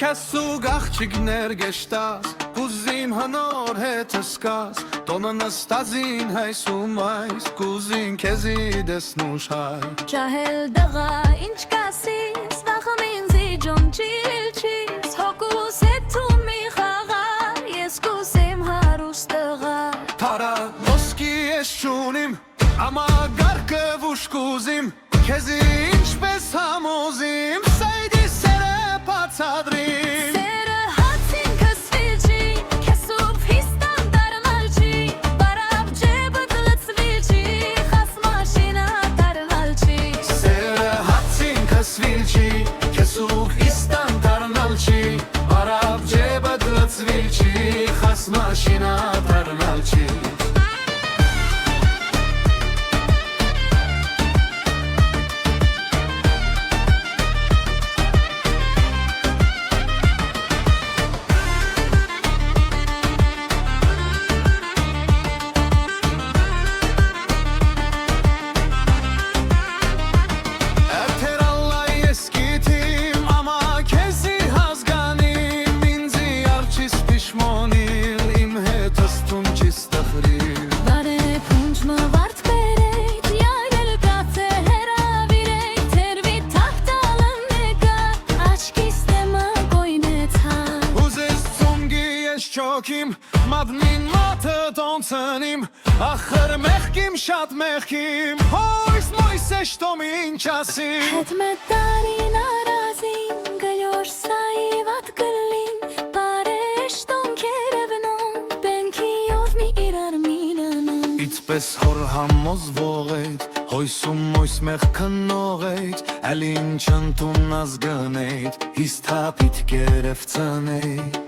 Քեսուկ աղջիկներ գեշտաս Կուզիմ հնոր հետսկաս Տոնը նստազին հայսում այս Կուզին քեզի դեսնուշ հայ Ջահել դղա ինչ կասիս Վախում ինձի ջոն չիլչիս Հոգուս հետում մի խաղար Ես կուսեմ հարուստ տղա Թարա ոսկի ես չունիմ Ամա գարկը վուշ կուզիմ Քեզի ինչպես համոզիմ Սայդի սերը բացադրիմ Սերը հացին կսվիլ չի Քեսուվ հիստան դարնալ չի Բարավ ջեբըտ լծվիլ չի Խաս մաշինա դարնալ չի Սերը հացին կսվիլ չի Քեսուվ հիստան դարնալ չի Բարավ ջեբըտ լծվիլ չի Խաս մաշինա դարնալ չի Չոքիմ, մադնին մաթը տոնցնիմ Ախր մեղքիմ, շատ մեղքիմ Հույս մույս էշտոմ ինչ ասիմ Հետ մե տարին արազին Գլյոր սայիվատ գլին Բարեշտոն կերևնոն Բենքիով մի իրար մինանոն Իցպես հոր համոզ ողեյt Հույսում մույս մեղքն նողեյt Էլ ինչ ընտուն ազգնեյt Հիստ հապիտ կերև ծնեյt